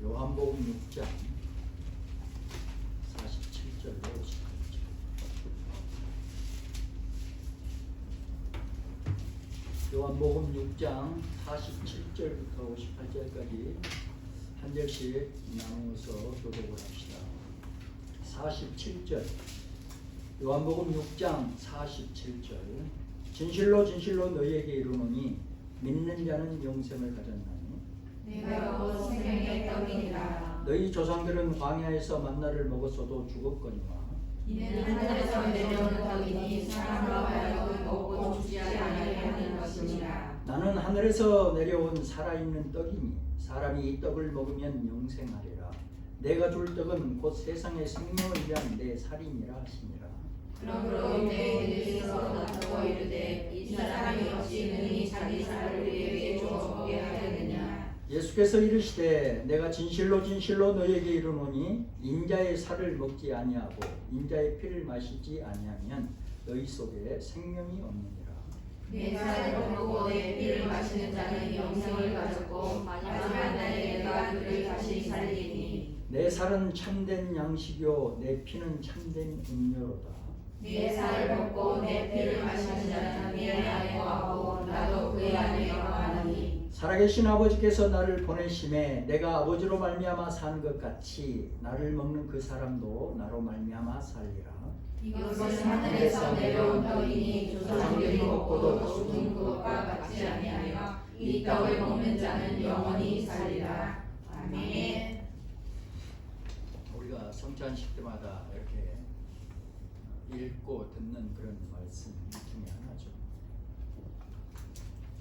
요한복음 6장 47절로 58절. 요한복음 6장 47절부터 58절까지 한 절씩 나누어서 교독을 합시다. 47절 요한복음 6장 47절 진실로 진실로 너희에게 이르노니 믿는 자는 영생을 가졌나니 내가 곧 생명의 떡이니라. 너희 조상들은 광야에서 만나를 먹었어도 죽었거니와 이는 하늘에서 내려오는 떡이니 사람으로 하여금 먹고 죽지 아니하게 하는 것이니라. 나는 하늘에서 내려온 살아있는 떡이니 사람이 이 떡을 먹으면 영생하리라. 내가 줄 떡은 곧 세상의 생명을 위한 내 살이니라 하시니라. 그러므로 이제 그리스도로 나타고 이르되 이 사람이 어찌 능히 자기 살을 우리에게 주어 먹게 하겠느냐. 예수께서 이르시되 내가 진실로 진실로 너희에게 이르노니 인자의 살을 먹지 아니하고 인자의 피를 마시지 아니하면 너희 속에 생명이 없느니라. 내 살을 먹고 내 피를 마시는 자는 영생을 가졌고 마지막 날에 내가 그를 다시 살리니. 내 살은 참된 양식이요 내 피는 참된 음료로다. 내 살을 먹고 내 피를 마시는 자는 내 안에 거하고 나도 그의 안에 거하나니. 살아계신 아버지께서 나를 보내심에 내가 아버지로 말미암아 사는 것 같이 나를 먹는 그 사람도 나로 말미암아 살리라. 이것은 하늘에서 내려온 떡이니 조상들이 먹고도 죽은 것과 같지 아니하여 이 떡을 먹는 자는 영원히 살리라. 아멘. 우리가 성찬식 때마다 이렇게 읽고 듣는 그런 말씀 중에 하나죠.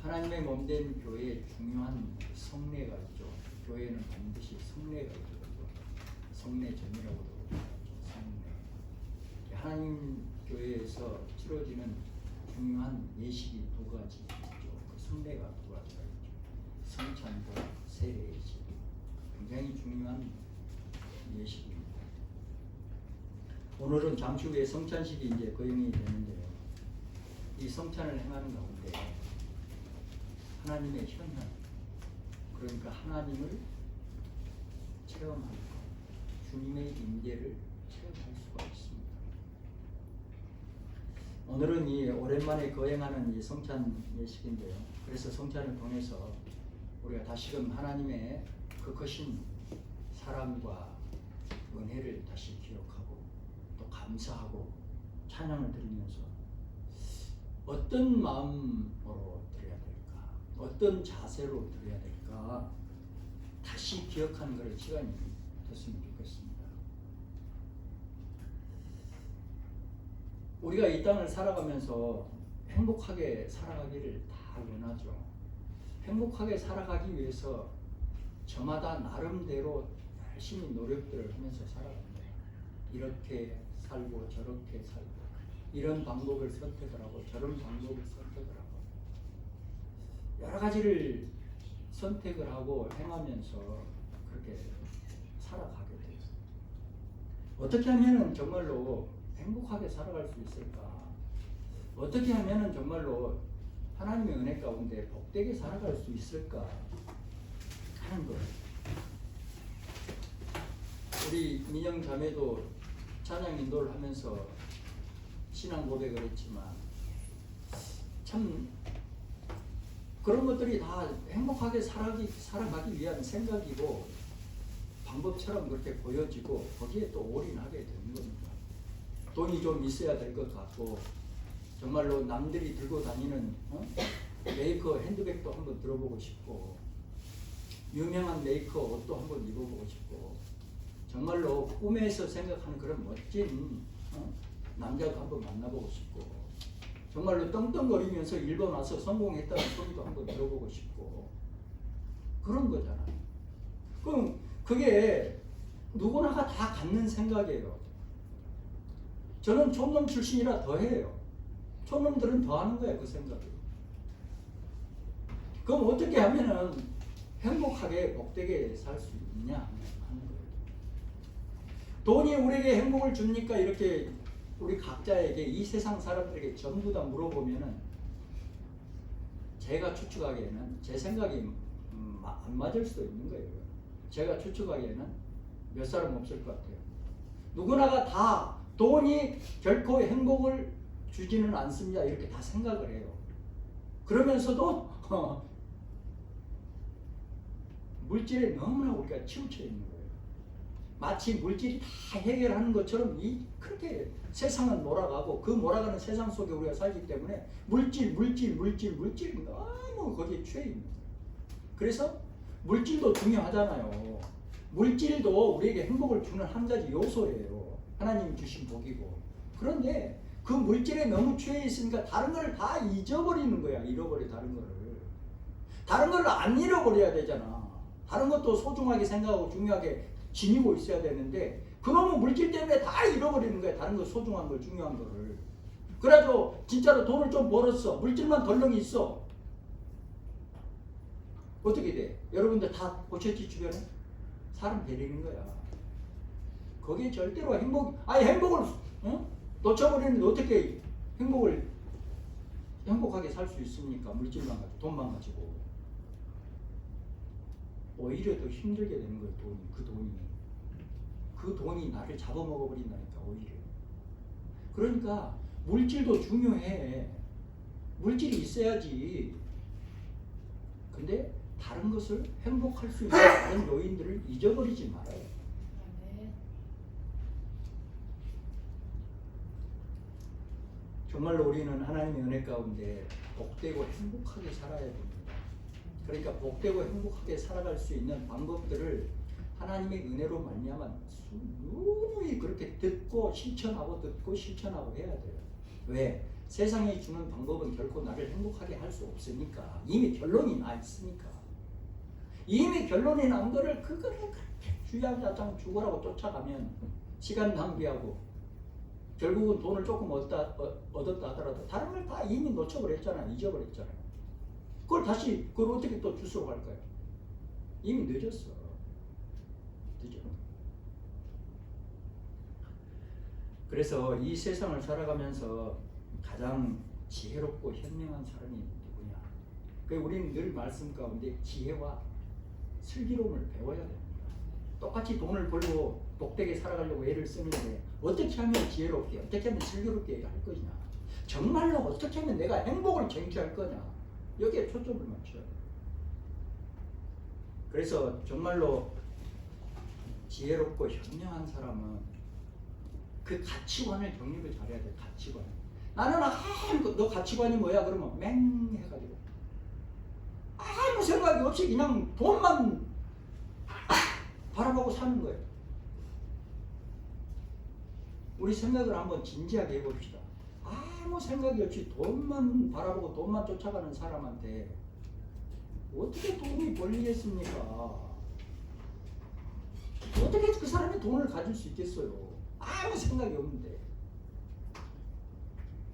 하나님의 몸된 교회에 중요한 성례가 있죠. 교회는 반드시 성례가 있거든요. 성례전이라고도 하죠. 성례. 하나님 교회에서 치러지는 중요한 예식이 두 가지 있죠. 그 성례가 두 가지가 있죠. 성찬과 세례 예식. 굉장히 중요한 예식입니다. 오늘은 잠시 후에 성찬식이 이제 거행이 되는데요. 이 성찬을 행하는 가운데 하나님의 현현, 그러니까 하나님을 체험하고 주님의 임재를 체험할 수가 있습니다. 오늘은 이 오랜만에 거행하는 이 성찬 예식인데요. 그래서 성찬을 통해서 우리가 다시금 하나님의 그 크신 사랑과 은혜를 다시 기억하고 또 감사하고 찬양을 드리면서 어떤 마음으로 드려야 될까, 어떤 자세로 드려야 될까 다시 기억하는 그런 시간이 됐으면 좋겠습니다. 우리가 이 땅을 살아가면서 행복하게 살아가기를 다 원하죠. 행복하게 살아가기 위해서 저마다 나름대로 열심히 노력들을 하면서 살아갑니다. 이렇게 살고 저렇게 살고 이런 방법을 선택을 하고 저런 방법을 선택을 하고 여러 가지를 선택을 하고 행하면서 그렇게 살아가게 돼요. 어떻게 하면은 정말로 행복하게 살아갈 수 있을까? 어떻게 하면은 정말로 하나님의 은혜 가운데 복되게 살아갈 수 있을까 하는 거예요. 우리 민영 자매도 찬양 인도를 하면서 신앙 고백을 했지만 참 그런 것들이 다 행복하게 살아가기 위한 생각이고 방법처럼 그렇게 보여지고 거기에 또 올인하게 되는 겁니다. 돈이 좀 있어야 될 것 같고 정말로 남들이 들고 다니는 메이커 핸드백도 한번 들어보고 싶고 유명한 메이커 옷도 한번 입어보고 싶고 정말로 꿈에서 생각하는 그런 멋진 남자도 한번 만나보고 싶고 정말로 떵떵거리면서 일본 와서 성공했다는 소리도 한번 들어보고 싶고 그런 거잖아요. 그럼 그게 누구나가 다 갖는 생각이에요. 저는 촌놈 출신이라 더해요. 촌놈들은 더 하는 거예요. 그 생각을. 그럼 어떻게 하면은 행복하게 복되게 살 수 있냐 하는 거예요. 돈이 우리에게 행복을 줍니까? 이렇게 우리 각자에게 이 세상 사람들에게 전부 다 물어보면은 제가 추측하기에는 제 생각이 안 맞을 수도 있는 거예요. 제가 추측하기에는 몇 사람 없을 것 같아요. 누구나가 다 돈이 결코 행복을 주지는 않습니다. 이렇게 다 생각을 해요. 그러면서도 물질에 너무나 우리가 치우쳐 있는 거예요. 마치 물질이 다 해결하는 것처럼 그렇게 세상은 몰아가고 그 몰아가는 세상 속에 우리가 살기 때문에 물질이 너무 거기에 취해 있는 거예요. 그래서 물질도 중요하잖아요. 물질도 우리에게 행복을 주는 한 가지 요소예요. 하나님이 주신 복이고. 그런데 그 물질에 너무 취해 있으니까 다른 걸 다 잊어버리는 거야. 잃어버려 다른 거를. 다른 걸 안 잃어버려야 되잖아. 다른 것도 소중하게 생각하고 중요하게 지니고 있어야 되는데 그놈은 물질 때문에 다 잃어버리는 거야. 다른 거 소중한 걸 중요한 거를. 그래가지고 진짜로 돈을 좀 벌었어. 물질만 덜렁이 있어. 어떻게 돼? 여러분들 다 보셨지 주변에? 사람 베리는 거야. 거기에 절대로 행복을 놓쳐버리는데 어떻게 행복하게 살 수 있습니까? 물질만 가지고, 돈만 가지고. 오히려 더 힘들게 되는 거예요. 그 돈이 나를 잡아먹어 버린다니까. 오히려. 그러니까 물질도 중요해. 물질이 있어야지. 근데 다른 것을 행복할 수 있는 다른 요인들을 잊어버리지 말아요. 정말로 우리는 하나님의 은혜 가운데 복되고 행복하게 살아야 됩니다. 그러니까 복되고 행복하게 살아갈 수 있는 방법들을 하나님의 은혜로 말미암아 누누이 그렇게 듣고 실천하고 해야 돼요. 왜? 세상이 주는 방법은 결코 나를 행복하게 할 수 없으니까. 이미 결론이 나 있으니까. 이미 결론이 난 거를 그거를 그렇게 주야자장 죽으라고 쫓아가면 시간 낭비하고 결국은 돈을 조금 얻었다 하더라도 다른 걸 다 이미 놓쳐버렸잖아요. 잊어버렸잖아요. 그걸 어떻게 또 주스러 갈까요? 이미 늦었어. 그래서 이 세상을 살아가면서 가장 지혜롭고 현명한 사람이 누구냐? 우리는 늘 말씀 가운데 지혜와 슬기로움을 배워야 됩니다. 똑같이 돈을 벌고 복되게 살아가려고 애를 쓰는데 어떻게 하면 지혜롭게, 어떻게 하면 슬기롭게 할 것이냐? 정말로 어떻게 하면 내가 행복을 쟁취할 거냐? 여기에 초점을 맞춰야 돼요. 그래서 정말로 지혜롭고 현명한 사람은 그 가치관을 정립을 잘해야 돼요. 가치관. 나는 너 가치관이 뭐야? 그러면 맹 해가지고 아무 생각이 없이 그냥 돈만 바라보고 사는 거예요. 우리 생각을 한번 진지하게 해봅시다. 아무 생각이 없이 돈만 바라보고 돈만 쫓아가는 사람한테 어떻게 돈이 벌리겠습니까? 어떻게 그 사람이 돈을 가질 수 있겠어요? 아무 생각이 없는데.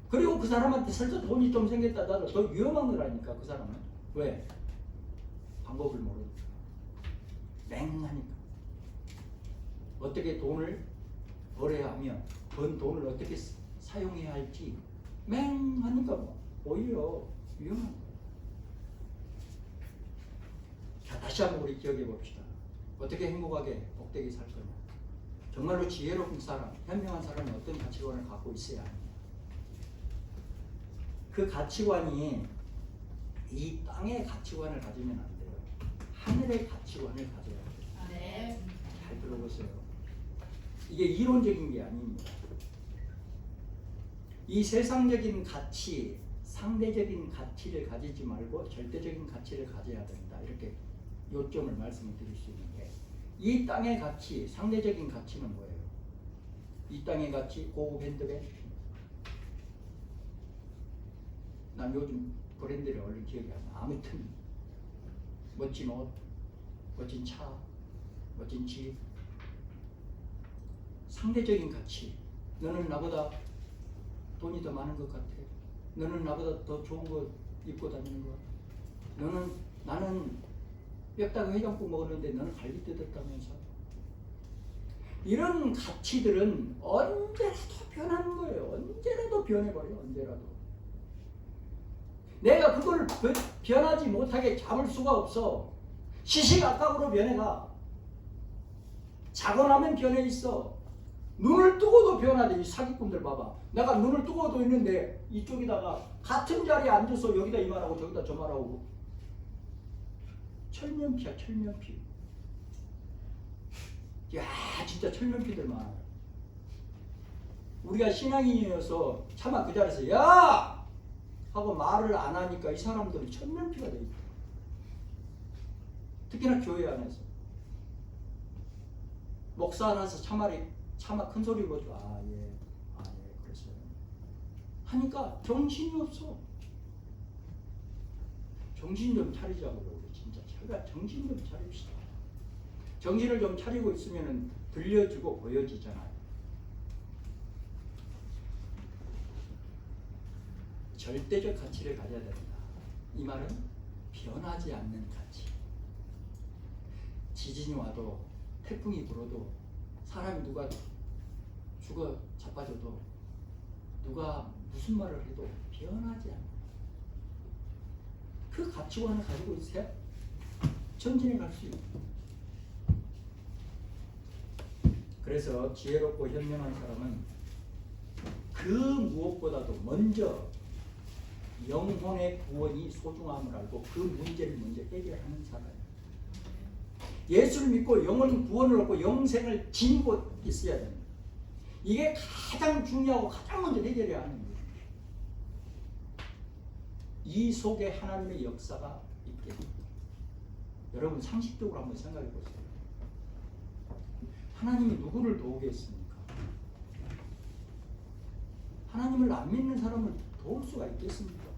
그리고 그 사람한테 설사 돈이 좀 생겼다 하더라도 더 위험한 거라니까. 그 사람은. 왜? 방법을 모르니까. 맹하니까. 어떻게 돈을 벌어야 하며 번 돈을 어떻게 사용해야 할지 맹하니까 오히려 위험한 거예요. 자, 다시 한번 우리 기억해 봅시다. 어떻게 행복하게 복되게 살 거냐. 정말로 지혜로운 사람, 현명한 사람이 어떤 가치관을 갖고 있어야 하느냐. 그 가치관이 이 땅의 가치관을 가지면 안 돼요. 하늘의 가치관을 가져야 돼요. 네. 잘 들어보세요. 이게 이론적인 게 아닙니다. 이 세상적인 가치, 상대적인 가치를 가지지 말고 절대적인 가치를 가져야 된다. 이렇게 요점을 말씀을 드릴 수 있는데, 이 땅의 가치, 상대적인 가치는 뭐예요? 이 땅의 가치, 고급 핸드백. 난 요즘 브랜드를 얼른 기억이 안 나. 아무튼 멋진 옷, 멋진 차, 멋진 집. 상대적인 가치. 너는 나보다 돈이 더 많은 것 같아. 너는 나보다 더 좋은 거 입고 다니는 거. 나는 뼈다귀 해장국 먹었는데 너는 갈비 뜯었다면서. 이런 가치들은 언제라도 변하는 거예요. 언제라도 변해버려요. 언제라도. 내가 그걸 변하지 못하게 잡을 수가 없어. 시시각각으로 변해가. 자고 나면 변해 있어. 눈을 뜨고도 변하대. 이 사기꾼들 봐봐. 내가 눈을 뜨고도 있는데 이쪽에다가 같은 자리에 앉아서 여기다 이 말하고 저기다 저 말하고. 철면피야, 철면피. 야, 진짜 철면피들 많아. 우리가 신앙인이어서 차마 그 자리에서 야! 하고 말을 안 하니까 이 사람들이 철면피가 돼 있다. 특히나 교회 안에서. 목사 나서 차마 큰 소리 보죠. 아, 예. 아, 예. 그랬어요. 하니까 정신이 없어. 정신 좀 차리자고요. 우리 진짜. 제가 정신 좀 차립시다. 정신을 좀 차리고 있으면 들려주고 보여지잖아요. 절대적 가치를 가져야 된다. 이 말은 변하지 않는 가치. 지진이 와도 태풍이 불어도 사람이 누가 죽어 자빠져도 누가 무슨 말을 해도 변하지 않는 그 가치관을 가지고 있어야 전진해 갈 수 있다. 그래서 지혜롭고 현명한 사람은 그 무엇보다도 먼저 영혼의 구원이 소중함을 알고 그 문제를 먼저 해결하는 사람이에요. 예수를 믿고 영혼 구원을 얻고 영생을 지니고 있어야 됩니다. 이게 가장 중요하고 가장 먼저 해결해야 하는 거예요. 이 속에 하나님의 역사가 있게 됩니다. 여러분 상식적으로 한번 생각해 보세요. 하나님이 누구를 도우겠습니까? 하나님을 안 믿는 사람을 도울 수가 있겠습니까?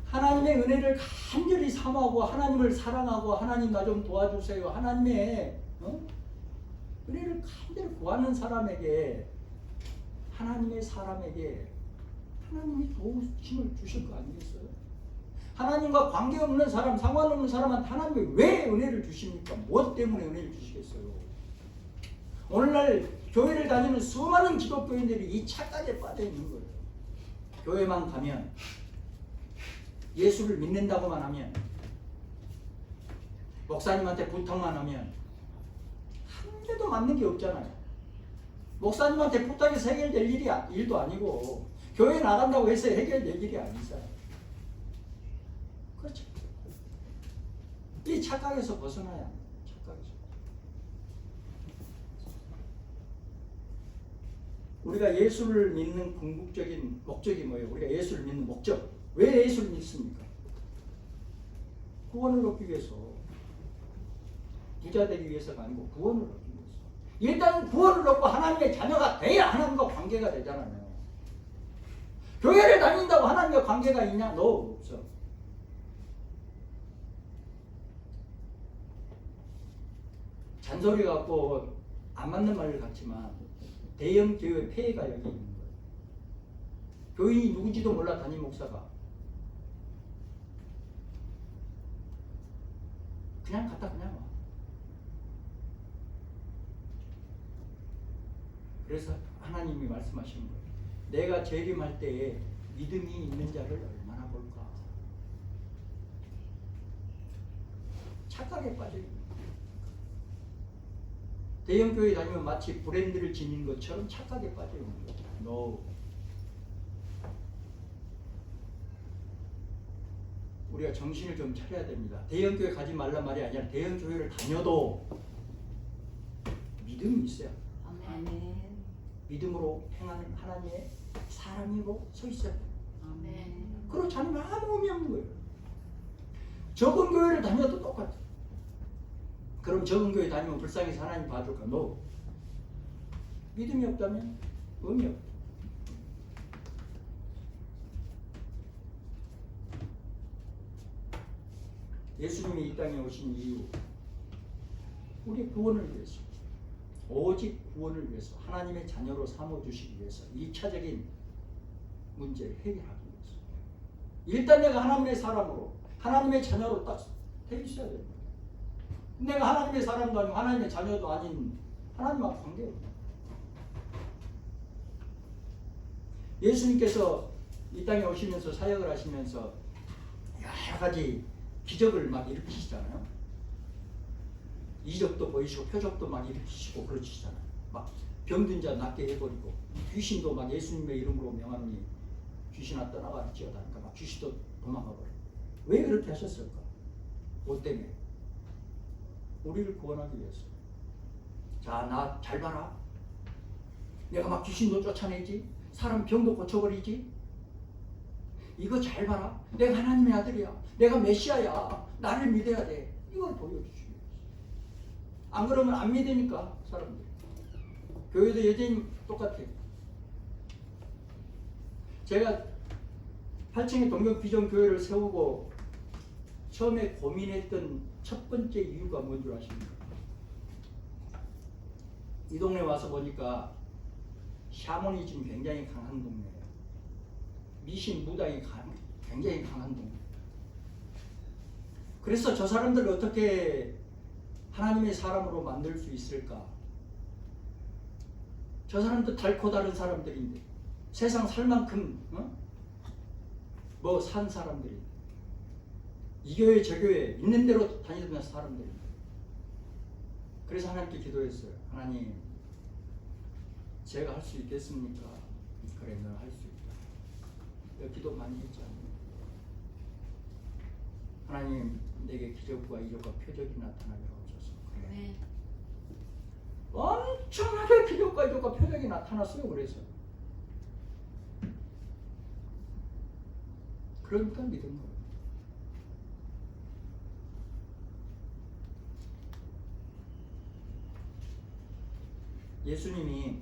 하나님의 은혜를 간절히 삼하고 하나님을 사랑하고 하나님 나 좀 도와주세요. 하나님의 은혜를 간절히 구하는 사람에게 하나님의 사람에게 하나님이 도우심을 주실 거 아니겠어요? 하나님과 관계없는 사람, 상관없는 사람한테 하나님이 왜 은혜를 주십니까? 무엇 때문에 은혜를 주시겠어요? 오늘날 교회를 다니는 수많은 기독교인들이 이 착각에 빠져 있는 거예요. 교회만 가면 예수를 믿는다고만 하면 목사님한테 부탁만 하면 한 개도 맞는 게 없잖아요. 목사님한테 부탁해서 해결될 일도 아니고 교회 나간다고 해서 해결될 일이 아니잖아요. 그렇죠. 이 착각에서 벗어나야 합니다. 착각에서. 우리가 예수를 믿는 궁극적인 목적이 뭐예요? 우리가 예수를 믿는 목적. 왜 예수를 믿습니까? 구원을 얻기 위해서. 부자 되기 위해서가 아니고 구원을 얻기 위해서. 일단 구원을 얻고 하나님의 자녀가 돼야 하나님과 관계가 되잖아요. 교회를 다닌다고 하나님과 관계가 있냐? 너 없어. 잔소리 갖고 안 맞는 말 같지만 대형 교회 폐해가 여기 있는 거예요. 교인이 누군지도 몰라 담임 목사가 그냥 갔다 그냥 와. 그래서 하나님이 말씀하시는 거예요. 내가 재림할 때에 믿음이 있는 자를 얼마나 볼까. 착각에 빠져 있는 거예요. 대형 교회 다니면 마치 브랜드를 지닌 것처럼 착각에 빠져 있는 거예요. No. 우리가 정신을 좀 차려야 됩니다. 대형 교회 가지 말란 말이 아니라 대형 교회를 다녀도 믿음이 있어야. 아멘. 믿음으로 행하는 하나님의 사람으로 서 있어야 돼요. 아멘. 그렇지 않으면 아무 의미 없는 거예요. 적은 교회를 다녀도 똑같아. 그럼 적은 교회 다니면 불쌍해서 하나님 봐줄까? No. 믿음이 없다면 의미 없다. 예수님이 이 땅에 오신 이유, 우리 구원을 위해서, 오직 구원을 위해서, 하나님의 자녀로 삼아주시기 위해서, 2차적인 문제를 해결하기 위해서. 일단 내가 하나님의 사람으로, 하나님의 자녀로 딱 돼 있어야 됩니다. 내가 하나님의 사람도 아니고 하나님의 자녀도 아닌 하나님과 관계없다. 예수님께서 이 땅에 오시면서 사역을 하시면서 여러 가지 기적을 막 일으키시잖아요. 이적도 보이시고 표적도 막 일으키시고 그러시잖아요. 막 병든 자 낫게 해버리고 귀신도 막 예수님의 이름으로 명하노니 귀신아 떠나갈지어다. 그러니까 막 귀신도 도망가 버려. 왜 그렇게 하셨을까? 뭐 때문에? 우리를 구원하기 위해서. 자, 나 잘 봐라. 내가 막 귀신도 쫓아내지, 사람 병도 고쳐버리지. 이거 잘 봐라. 내가 하나님의 아들이야. 내가 메시아야. 나를 믿어야 돼. 이걸 보여주시기 위해서. 안 그러면 안 믿으니까 사람들이. 교회도 여전히 똑같아요. 제가 8층에 동경비전교회를 세우고 처음에 고민했던 첫 번째 이유가 뭔 줄 아십니까? 이 동네 와서 보니까 샤머니즘 굉장히 강한 동네예요. 미신 무당이 굉장히 강한 동네. 그래서 저 사람들을 어떻게 하나님의 사람으로 만들 수 있을까? 저 사람도 달고 다른 사람들인데 세상 살 만큼 뭐 산 사람들인데 이 교회 저 교회 있는 대로 다니던 사람들인데 그래서 하나님께 기도했어요. 하나님, 제가 할 수 있겠습니까? 그래, 넌 할 수 있다. 기도 많이 했잖아요. 하나님, 내게 기적과 이적과 표적이 나타나게 하옵소서. 그래. 네. 엄청나게 기적과 이적과 표적이 나타났어요. 그래서 그러니까 믿은 거예요. 예수님이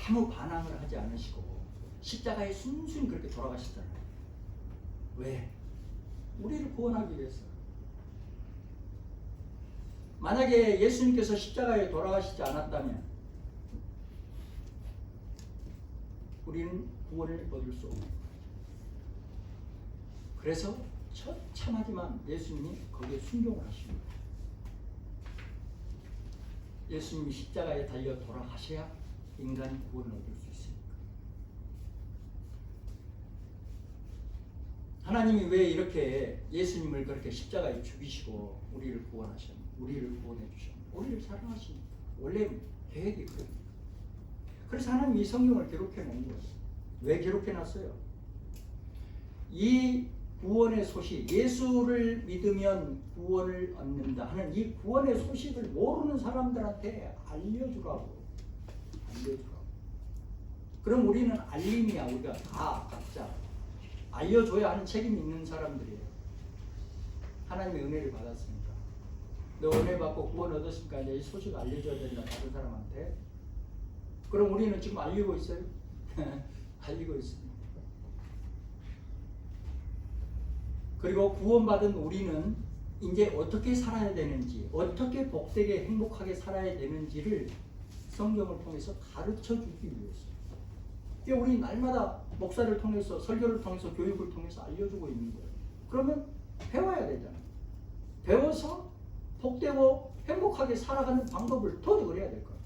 아무 반항을 하지 않으시고 십자가에 순순히 그렇게 돌아가시잖아요. 왜? 우리를 구원하기 위해서. 만약에 예수님께서 십자가에 돌아가시지 않았다면 우리는 구원을 얻을 수 없는 거예요. 그래서 처참하지만 예수님이 거기에 순종을 하십니다. 예수님이 십자가에 달려 돌아가셔야 인간이 구원을 얻을 수 있습니다. 하나님이 왜 이렇게 예수님을 그렇게 십자가에 죽이시고 우리를 구원하셨나? 우리를 구원해 주셨나? 우리를 사랑하시니까. 원래 계획이 그럽니다. 그래서 하나님이 이 성경을 기록해 놓은 거예요. 왜 기록해 놨어요? 이 구원의 소식, 예수를 믿으면 구원을 얻는다 하는 이 구원의 소식을 모르는 사람들한테 알려주라고. 그럼 우리는 알림이야. 우리가 다 각자 알려줘야 하는 책임이 있는 사람들이에요. 하나님의 은혜를 받았으니까. 너 은혜 받고 구원 얻었으니까 이제 이 소식 알려줘야 된다. 다른 사람한테. 그럼 우리는 지금 알리고 있어요? 알리고 있습니다. 그리고 구원받은 우리는 이제 어떻게 살아야 되는지, 어떻게 복되게 행복하게 살아야 되는지를 성경을 통해서 가르쳐 주기 위해서. 우리 날마다 목사를 통해서, 설교를 통해서, 교육을 통해서 알려주고 있는 거예요. 그러면 배워야 되잖아요. 배워서 복되고 행복하게 살아가는 방법을 터득을 해야 될 거예요.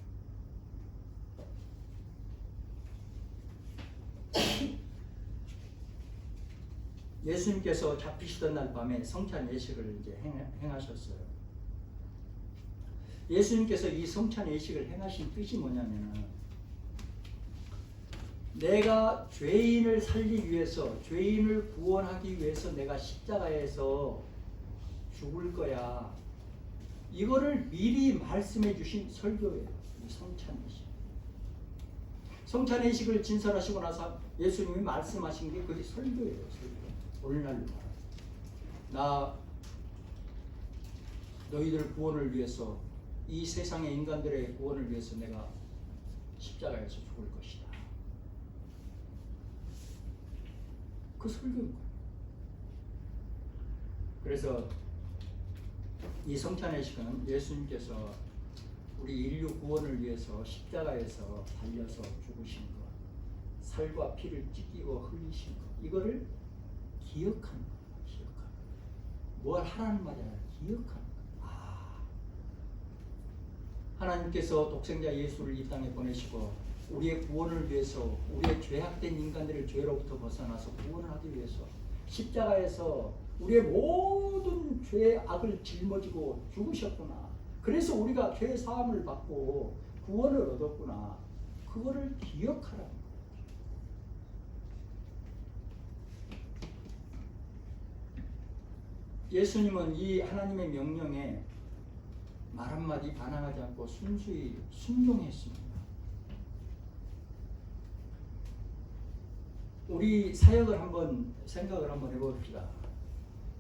예수님께서 잡히시던 날 밤에 성찬 예식을 이제 행하셨어요. 예수님께서 이 성찬 예식을 행하신 뜻이 뭐냐면은 내가 죄인을 살리기 위해서, 죄인을 구원하기 위해서 내가 십자가에서 죽을 거야. 이거를 미리 말씀해 주신 설교예요. 이 성찬 예식. 성찬 예식을 진설하시고 나서 예수님이 말씀하신 게 그게 설교예요. 설교. 오늘날로 말하면 나 너희들 구원을 위해서, 이 세상의 인간들의 구원을 위해서 내가 십자가에서 죽을 것이다. 그 설교인 거예요. 그래서 이 성찬의식은 예수님께서 우리 인류 구원을 위해서 십자가에서 달려서 죽으신 것, 살과 피를 찢기고 흘리신 것, 이거를 기억하는 거예요. 기억하는 거예요. 뭘 하라는 말이 아니라 기억하는 거예요. 하나님께서 독생자 예수를 이 땅에 보내시고 우리의 구원을 위해서, 우리의 죄악된 인간들을 죄로부터 벗어나서 구원을 하기 위해서 십자가에서 우리의 모든 죄의 악을 짊어지고 죽으셨구나. 그래서 우리가 죄 사함을 받고 구원을 얻었구나. 그거를 기억하라. 예수님은 이 하나님의 명령에 말 한마디 반항하지 않고 순수히 순종했습니다. 우리 사역을 한번 생각을 한번 해봅시다.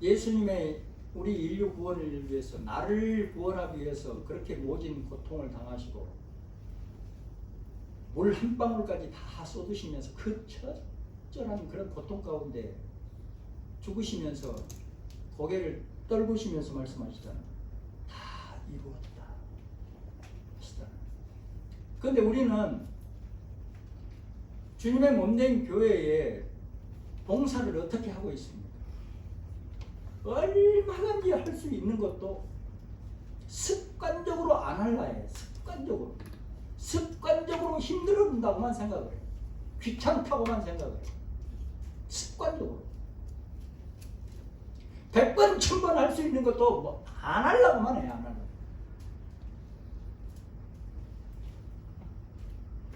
예수님의 우리 인류 구원을 위해서, 나를 구원하기 위해서 그렇게 모진 고통을 당하시고 물 한 방울까지 다 쏟으시면서 그 처절한 그런 고통 가운데 죽으시면서 고개를 떨구시면서 말씀하시잖아요. 다 이루었다 하시잖아요. 그런데 우리는 주님의 몸된 교회에 봉사를 어떻게 하고 있습니까? 얼마든지 할 수 있는 것도 습관적으로 안 할라 해. 습관적으로 힘들어진다고만 생각을 해요. 귀찮다고만 생각을 해요. 습관적으로 100번 1000번 할 수 있는 것도 뭐 안 하려고만 해요. 안 하려고.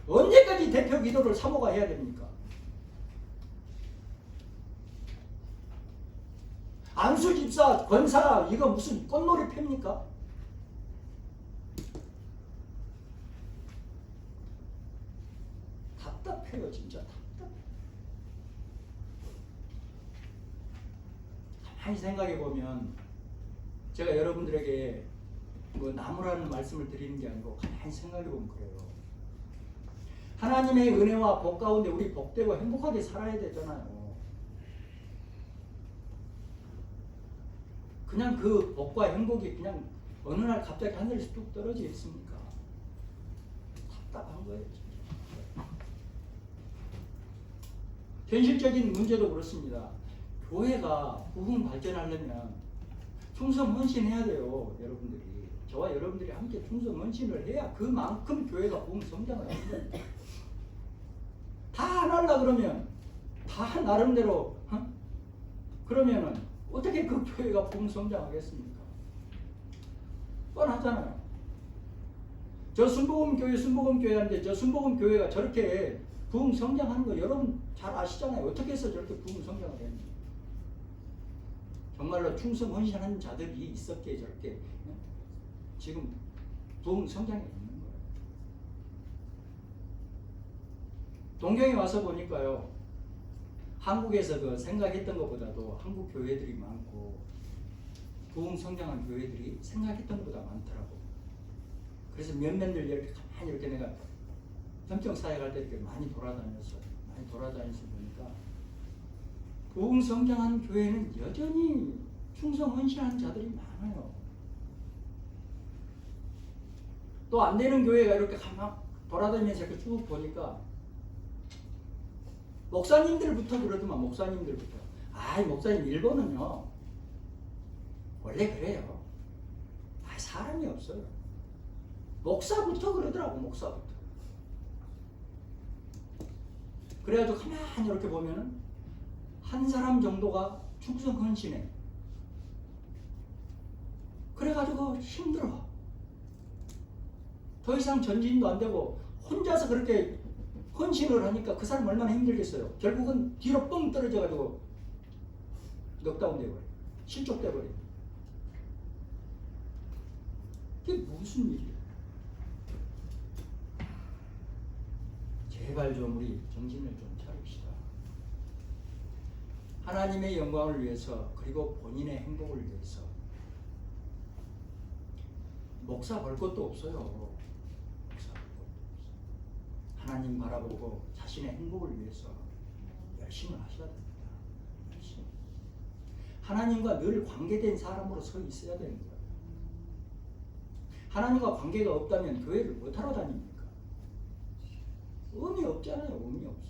언제까지 대표 기도를 사모가 해야 됩니까? 안수 집사, 권사, 이거 무슨 꽃놀이 팹니까? 답답해요, 진짜 답답해. 가만히 생각해 보면 제가 여러분들에게 뭐 나무라는 말씀을 드리는 게 아니고 가만히 생각해 보면 그래요. 하나님의 은혜와 복 가운데 우리 복되고 행복하게 살아야 되잖아요. 그냥 그 복과 행복이 그냥 어느 날 갑자기 하늘에서 뚝 떨어져 있습니까? 답답한 거예요, 진짜. 현실적인 문제도 그렇습니다. 교회가 부흥 발전하려면 충성 헌신해야 돼요, 여러분들이. 저와 여러분들이 함께 충성 헌신을 해야 그만큼 교회가 부흥 성장을 하는 겁니다. 다 안 하려 그러면 다 나름대로 그러면은 어떻게 그 교회가 부흥 성장하겠습니까? 뻔하잖아요. 저 순복음교회 하는데 저 순복음교회가 저렇게 부흥 성장하는 거 여러분 잘 아시잖아요. 어떻게 해서 저렇게 부흥 성장을 했는지. 정말로 충성 헌신하는 자들이 있었기에 저렇게 지금 부흥 성장에 있는 거예요. 동경에 와서 보니까요, 한국에서 그 생각했던 것보다도 한국 교회들이 많고 부흥 성장한 교회들이 생각했던 것보다 많더라고. 그래서 몇몇들 이렇게 가만히 이렇게 내가 평정 사역할 때 이렇게 많이 돌아다녀서 보니까 부흥 성장한 교회는 여전히 충성 헌신하는 자들이 많아요. 또 안 되는 교회가 이렇게 가만 돌아다니면서 이렇게 쭉 보니까 목사님들부터 그러더만. 목사님들부터 아이 목사님 일본은요 원래 그래요. 아 사람이 없어요. 목사부터 그러더라고. 목사부터. 그래가지고 가만히 이렇게 보면은 한 사람 정도가 충성 헌신해. 그래가지고 힘들어. 더 이상 전진도 안 되고 혼자서 그렇게 헌신을 하니까 그 사람 얼마나 힘들겠어요. 결국은 뒤로 뻥 떨어져가지고 넉다운 돼버려. 실족돼버려. 그게 무슨 일이야. 제발 좀 우리 정신을 좀 차립시다. 하나님의 영광을 위해서 그리고 본인의 행복을 위해서 목사 벌 것도 없어요. 목사 벌 것도 없어요. 하나님 바라보고 자신의 행복을 위해서 열심히 하셔야 됩니다. 열심히. 하나님과 늘 관계된 사람으로 서 있어야 되는 거예요. 하나님과 관계가 없다면 교회를 못하러 다닙니까? 의미 없잖아요. 의미 없어.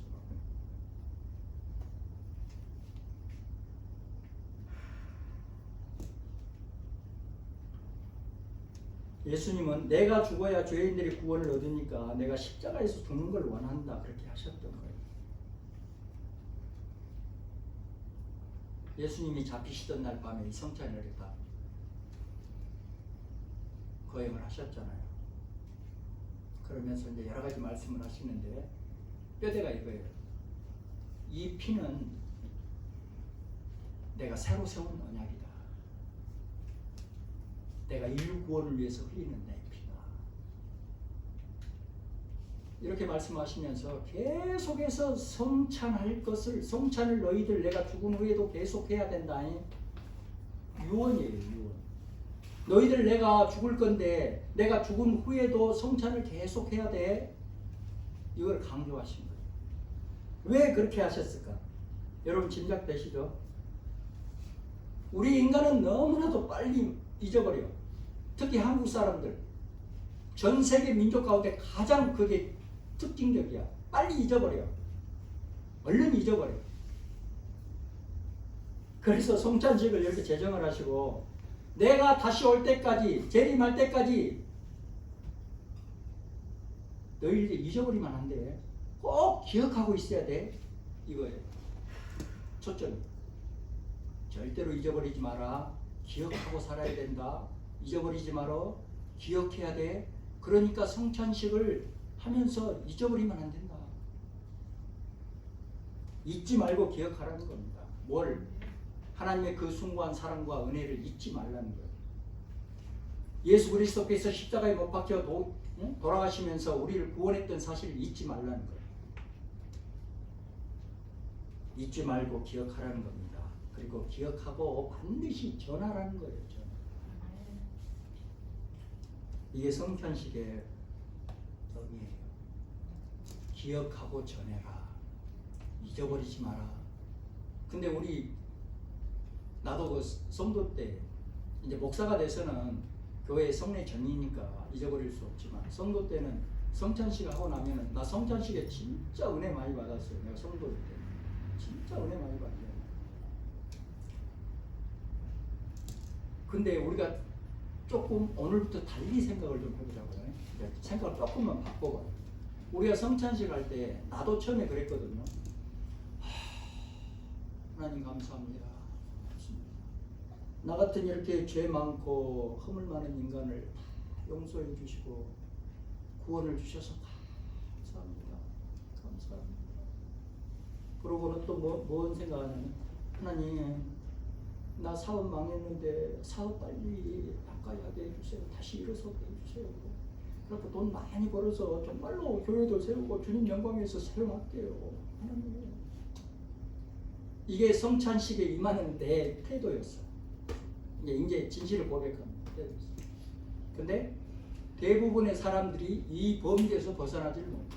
예수님은 내가 죽어야 죄인들이 구원을 얻으니까 내가 십자가에서 죽는 걸 원한다. 그렇게 하셨던 거예요. 예수님이 잡히시던 날 밤에 이 성찬을 이렇게 다 거행을 하셨잖아요. 그러면서 이제 여러 가지 말씀을 하시는데 뼈대가 이거예요. 이 피는 내가 새로 세운 언약이다. 내가 인류 구원을 위해서 흘리는 내 피다. 이렇게 말씀하시면서 계속해서 성찬할 것을, 성찬을 너희들 내가 죽은 후에도 계속해야 된다. 유언이에요, 유언. 너희들 내가 죽을 건데 내가 죽은 후에도 성찬을 계속해야 돼. 이걸 강조하신 거예요. 왜 그렇게 하셨을까? 여러분 짐작되시죠? 우리 인간은 너무나도 빨리 잊어버려. 특히 한국 사람들. 전 세계 민족 가운데 가장 그게 특징적이야. 빨리 잊어버려. 얼른 잊어버려. 그래서 성찬식을 이렇게 제정을 하시고 내가 다시 올 때까지, 재림할 때까지 너희들 잊어버리면 안 돼. 꼭 기억하고 있어야 돼. 이거예요. 초점이. 절대로 잊어버리지 마라. 기억하고 살아야 된다. 잊어버리지 마라. 기억해야 돼. 그러니까 성찬식을 하면서 잊어버리면 안 된다. 잊지 말고 기억하라는 겁니다. 뭘? 하나님의 그 숭고한 사랑과 은혜를 잊지 말라는 거예요. 예수 그리스도께서 십자가에 못 박혀 돌아가시면서 우리를 구원했던 사실을 잊지 말라는 거예요. 잊지 말고 기억하라는 겁니다. 그리고 기억하고 반드시 전하라는 거예요. 전하. 이게 성찬식의 의미예요. 기억하고 전해라. 잊어버리지 마라. 근데 나도 그 성도 때 이제 목사가 돼서는 교회 성례 전이니까 잊어버릴 수 없지만 성도 때는 성찬식 하고 나면은 나 성찬식에 진짜 은혜 많이 받았어요. 내가 성도 때 진짜 은혜 많이 받았어요. 근데 우리가 조금 오늘부터 달리 생각을 좀 해보자고요. 생각을 조금만 바꿔봐요. 우리가 성찬식 할 때 나도 처음에 그랬거든요. 하나님 감사합니다. 나 같은 이렇게 죄 많고 허물 많은 인간을 용서해 주시고 구원을 주셔서 감사합니다. 감사합니다. 그러고는 또 뭔 생각하냐면 하나님 나 사업 망했는데 사업 빨리 바꿔야게 해주세요. 다시 일어서게 해주세요. 그래서 돈 많이 벌어서 정말로 교회도 세우고 주님 영광에서 사용할게요. 하나님. 이게 성찬식에 임하는 내 태도였어. 이제 진실을 고백하는 태도였어. 근데 대부분의 사람들이 이 범위에서 벗어나질 못해.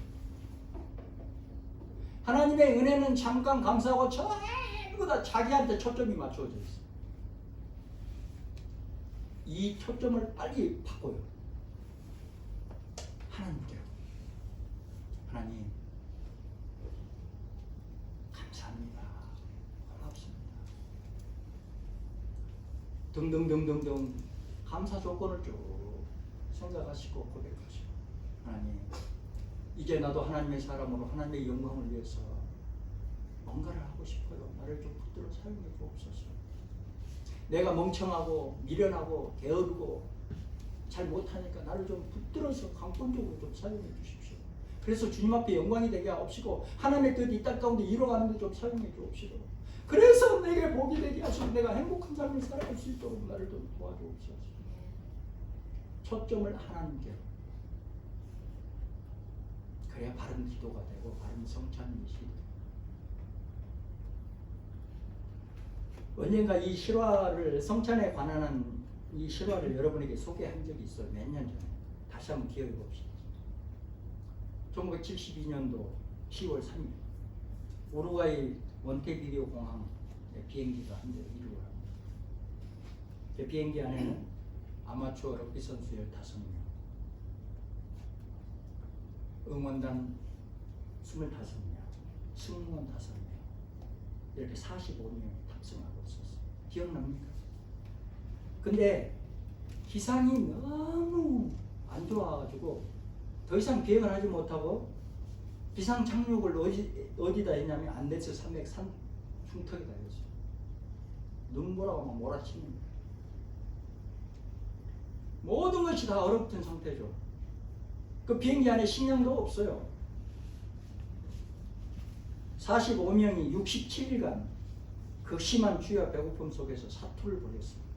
하나님의 은혜는 잠깐 감사하고 전부 다 자기한테 초점이 맞춰져 있어. 이 초점을 빨리 바꿔요. 하나님께. 하나님 감사합니다. 고맙습니다. 등등등등등 감사 조건을 쭉 생각하시고 고백하시고 하나님 이제 나도 하나님의 사람으로 하나님의 영광을 위해서 뭔가를 하고 싶어요. 나를 좀 붙들어 사용해 주옵소서. 내가 멍청하고 미련하고 게으르고 잘 못하니까 나를 좀 붙들어서 강권적으로 좀 사용해 주십시오. 그래서 주님 앞에 영광이 되게 하옵시고 하나님의 뜻 이 땅 가운데 이뤄가는 데 좀 사용해 주옵시고 그래서 내게 복이 되게 하시고 내가 행복한 삶을 살아갈 수 있도록 나를 좀 도와주옵소서. 초점을 하나님께로. 그래야 바른 기도가 되고 바른 성찬이 시되고. 언젠가 이 실화를 성찬에 관한 이 실화를 여러분에게 소개한 적이 있어요. 몇 년 전에. 다시 한번 기억해 봅시다. 1972년도 10월 3일 우루과이 몬테비데오 공항 비행기가 한 대 이륙을 합니다. 그 비행기 안에는 아마추어 럭비 선수 15명, 응원단 25명, 승무원 5명 이렇게 45명이 탑승하고 있었어요. 기억납니까? 근데 기상이 너무 안 좋아가지고 더 이상 비행을 하지 못하고 비상 착륙을 어디다 했냐면 안데스 산맥 산 중턱에다 했어요. 눈보라고 막 몰아치는 거예요. 모든 것이 다 얼어붙은 상태죠. 그 비행기 안에 식량도 없어요. 45명이 67일간 극심한 추위와 배고픔 속에서 사투를 벌였습니다.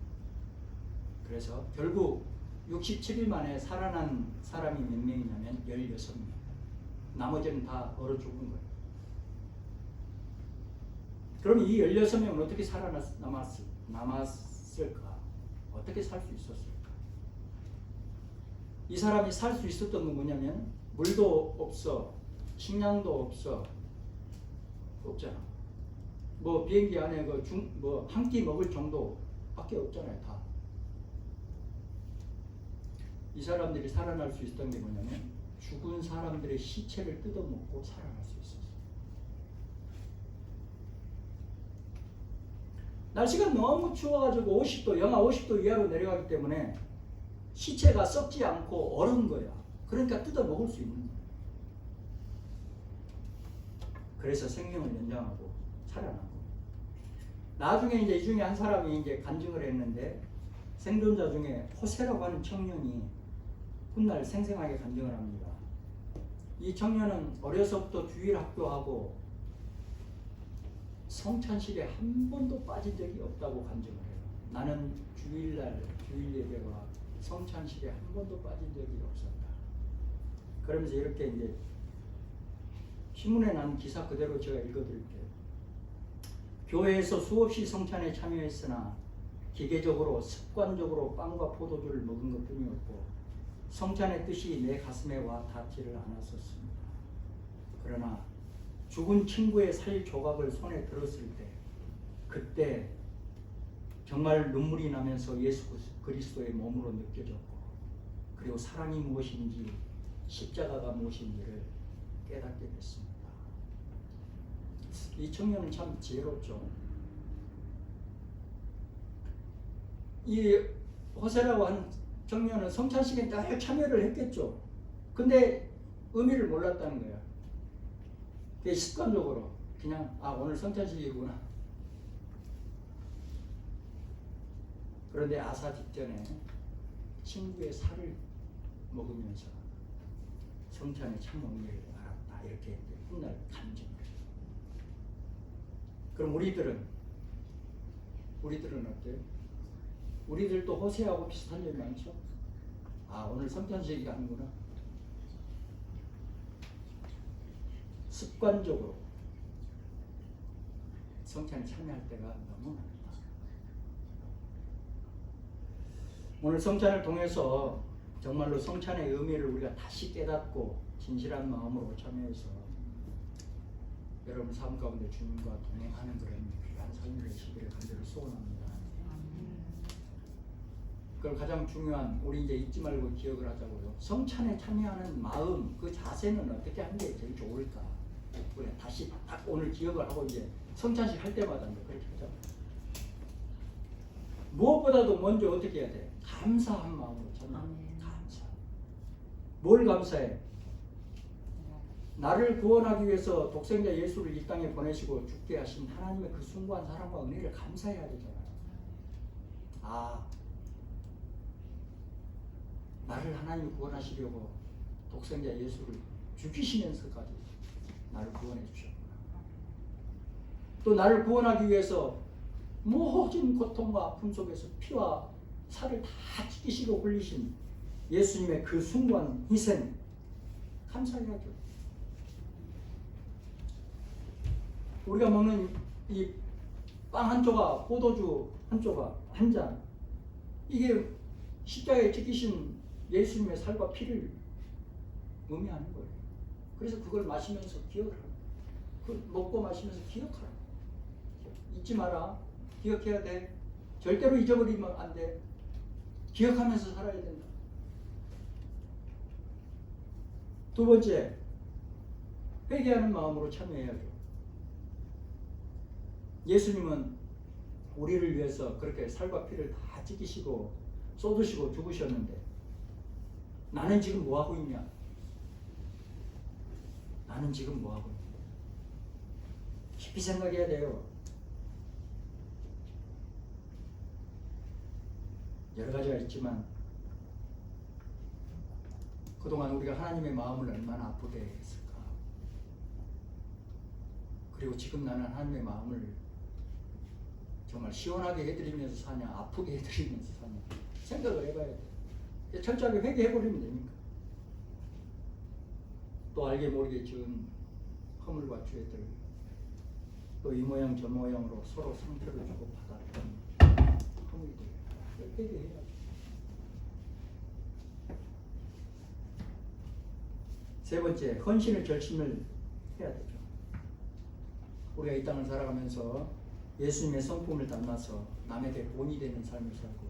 그래서 결국 67일 만에 살아난 사람이 몇 명이냐면 16명. 나머지는 다 얼어 죽은 거예요. 그럼 이 16명은 어떻게 남았을까? 어떻게 살 수 있었을까? 이 사람이 살 수 있었던 건 뭐냐면 물도 없어, 식량도 없어, 없잖아. 뭐 비행기 안에 한 끼 먹을 정도밖에 없잖아요. 다. 이 사람들이 살아날 수 있었던 게 뭐냐면 죽은 사람들의 시체를 뜯어먹고 살아날 수 있었어요. 날씨가 너무 추워가지고 50도, 영하 50도 이하로 내려가기 때문에 시체가 썩지 않고 얼은 거야. 그러니까 뜯어먹을 수 있는 거야. 그래서 생명을 연장하고 살아나고. 나중에 이제 이 중에 한 사람이 이제 간증을 했는데 생존자 중에 호세라고 하는 청년이 훗날 생생하게 간증을 합니다. 이 청년은 어려서부터 주일 학교하고 성찬식에 한 번도 빠진 적이 없다고 간증을 해요. 나는 주일날 주일 예배와 성찬식에 한 번도 빠진 적이 없었다. 그러면서 이렇게 이제 신문에 난 기사 그대로 제가 읽어드릴게요. 교회에서 수없이 성찬에 참여했으나 기계적으로 습관적으로 빵과 포도주를 먹은 것뿐이었고 성찬의 뜻이 내 가슴에 와 닿지를 않았었습니다. 그러나 죽은 친구의 살 조각을 손에 들었을 때 그때 정말 눈물이 나면서 예수 그리스도의 몸으로 느껴졌고 그리고 사랑이 무엇인지 십자가가 무엇인지를 깨닫게 됐습니다. 이 청년은 참 지혜롭죠. 이 호세라고 하는 청년은 성찬식에 다 참여를 했겠죠. 근데 의미를 몰랐다는 거야. 그게 습관적으로 그냥 오늘 성찬식이구나. 그런데 아사 직전에 친구의 살을 먹으면서 성찬의 참 의미를 알았다. 이렇게 훗날 간증을 해요. 그럼 우리들은 어때요? 우리들도 호세하고 비슷한 점이 많죠? 오늘 성찬식이 아니구나. 습관적으로 성찬에 참여할 때가 너무 많다. 오늘 성찬을 통해서 정말로 성찬의 의미를 우리가 다시 깨닫고 진실한 마음으로 참여해서 여러분 삶 가운데 주님과 동행하는 그런 귀한 삶을 되시기를 간절히 소원합니다. 그럼 가장 중요한 우리 이제 잊지 말고 기억을 하자고요. 성찬에 참여하는 마음, 그 자세는 어떻게 하는 게 제일 좋을까? 우리 다시 딱 오늘 기억을 하고 이제 성찬식 할 때마다 그렇게 하자. 무엇보다도 먼저 어떻게 해야 돼? 감사한 마음으로 참여. 감사. 뭘 감사해? 나를 구원하기 위해서 독생자 예수를 이 땅에 보내시고 죽게 하신 하나님의 그 숭고한 사랑과 은혜를 감사해야 되잖아요. 나를 하나님이 구원하시려고 독생자 예수를 죽이시면서까지 나를 구원해 주셨구나. 또 나를 구원하기 위해서 모든 고통과 아픔 속에서 피와 살을 다 찢기시고 흘리신 예수님의 그 숭고한 희생 감사해야죠. 우리가 먹는 이 빵 한 조각, 포도주 한 조각, 한 잔, 이게 십자가에 찢기신 예수님의 살과 피를 의미하는 거예요. 그래서 그걸 마시면서 기억을 하라. 먹고 마시면서 기억하라. 잊지 마라. 기억해야 돼. 절대로 잊어버리면 안 돼. 기억하면서 살아야 된다. 두 번째, 회개하는 마음으로 참여해야죠. 예수님은 우리를 위해서 그렇게 살과 피를 다 찢기시고 쏟으시고 죽으셨는데 나는 지금 뭐하고 있냐? 나는 지금 뭐하고 있냐? 깊이 생각해야 돼요. 여러 가지가 있지만 그동안 우리가 하나님의 마음을 얼마나 아프게 했을까. 그리고 지금 나는 하나님의 마음을 정말 시원하게 해드리면서 사냐, 아프게 해드리면서 사냐 생각을 해봐야 돼. 철저하게 회개해버리면 되니까. 또 알게 모르게 지은 허물과 죄들, 또 이 모양 저 모양으로 서로 상처를 주고 받았던 허물들 회개해야죠. 세 번째, 헌신을 결심을 해야 되죠. 우리가 이 땅을 살아가면서 예수님의 성품을 닮아서 남에게 본이 되는 삶을 살고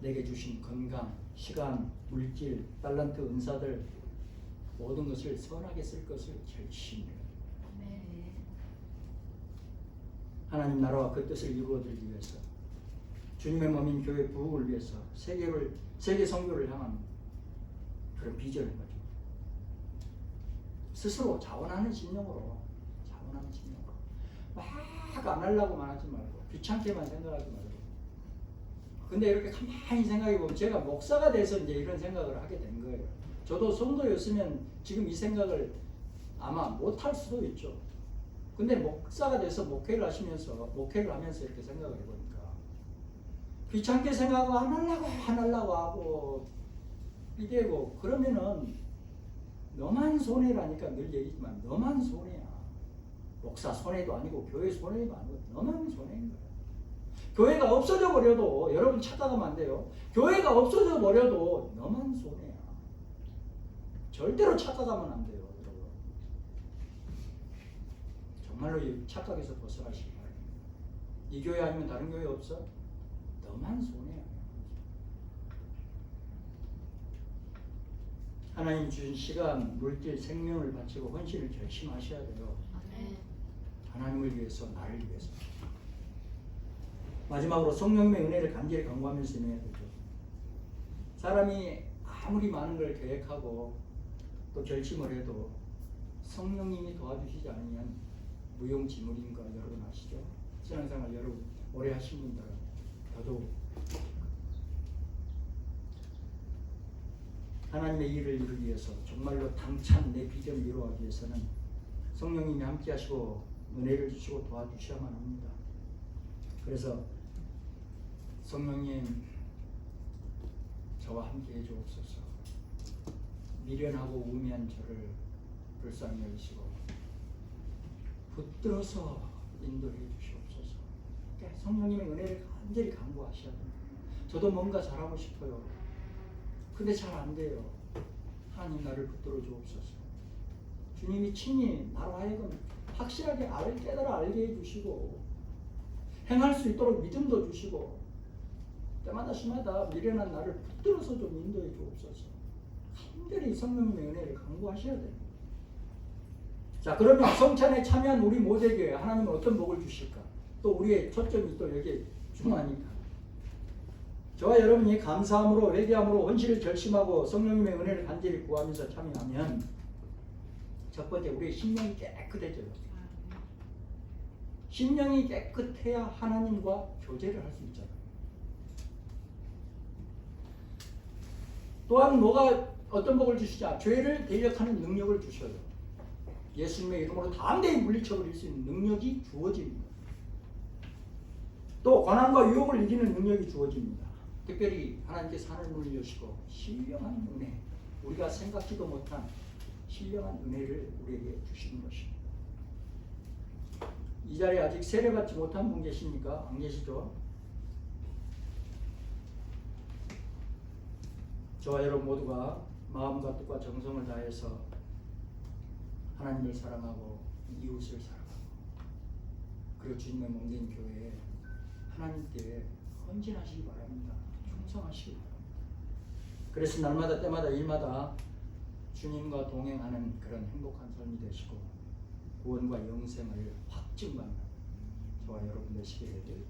내게 주신 건강, 시간, 물질, 달란트, 은사들 모든 것을 선하게 쓸 것을 결심해요. 하나님 나라와 그 뜻을 이루어드리기 위해서 주님의 몸인 교회 부흥을 위해서 세계 선교를 향한 그런 비전인 거죠. 스스로 자원하는 심령으로 막 안 하려고만 하지 말고 귀찮게만 생각하지 말고. 근데 이렇게 가만히 생각해 보면 제가 목사가 돼서 이제 이런 생각을 하게 된 거예요. 저도 성도였으면 지금 이 생각을 아마 못할 수도 있죠. 근데 목사가 돼서 목회를 하면서 이렇게 생각을 해보니까 귀찮게 생각하고 안 하려고 하고 비대고 그러면은 너만 손해라니까. 늘 얘기지만 너만 손해야. 목사 손해도 아니고 교회 손해도 아니고 너만 손해인 거야. 교회가 없어져 버려도 여러분 착각하면 안 돼요. 교회가 없어져 버려도 너만 손해야. 절대로 착각하면 안 돼요, 여러분. 정말로 이 착각에서 벗어나시기 바랍니다. 이 교회 아니면 다른 교회 없어? 너만 손해야. 하나님 주신 시간, 물질, 생명을 바치고 헌신을 결심하셔야 돼요. 하나님을 위해서, 나를 위해서. 마지막으로 성령님의 은혜를 간절히 간구하면서 임해야 되죠. 사람이 아무리 많은 걸 계획하고 또 결심을 해도 성령님이 도와주시지 않으면 무용지물인 거 여러분 아시죠? 신앙생활 여러분 오래 하신 분들은 더더욱. 하나님의 일을 이루기 위해서 정말로 당찬 내 비전을 이루어가기 위해서는 성령님이 함께 하시고 은혜를 주시고 도와주셔야만 합니다. 그래서 성령님 저와 함께 해주옵소서. 미련하고 우매한 저를 불쌍히 여기시고 붙들어서 인도해 주시옵소서. 성령님의 은혜를 간절히 간구하셔야 됩니다. 저도 뭔가 잘하고 싶어요. 근데 잘 안 돼요. 하나님 나를 붙들어 주옵소서. 주님이 친히 나로 하여금 확실하게 깨달아 알게 해주시고 행할 수 있도록 믿음도 주시고 때마다 시마다 미련한 나를 붙들어서 좀 인도해 주옵소서. 간절히 성령님의 은혜를 간구하셔야 됩니다. 자, 그러면 성찬에 참여한 우리 모두에게 하나님은 어떤 복을 주실까? 또 우리의 초점이 또 여기에 중요하니까 저와 여러분이 감사함으로 회개함으로 헌신을 결심하고 성령님의 은혜를 간절히 구하면서 참여하면 첫 번째 우리의 심령이 깨끗해져요. 심령이 깨끗해야 하나님과 교제를 할 수 있잖아요. 또한 어떤 복을 주시자? 죄를 대적하는 능력을 주셔요. 예수님의 이름으로 담대히 물리쳐버릴 수 있는 능력이 주어집니다. 또 고난과 유혹을 이기는 능력이 주어집니다. 특별히 하나님께서 하늘문을 여시고 신령한 은혜, 우리가 생각지도 못한 신령한 은혜를 우리에게 주시는 것입니다. 이 자리에 아직 세례받지 못한 분 계십니까? 안 계시죠? 저와 여러분 모두가 마음과 뜻과 정성을 다해서 하나님을 사랑하고 이웃을 사랑하고 그리고 주님의 몸된 교회에 하나님께 헌신하시기 바랍니다. 충성하시기 바랍니다. 그래서 날마다 때마다 일마다 주님과 동행하는 그런 행복한 삶이 되시고 구원과 영생을 확증받는 저와 여러분 되시기를 주님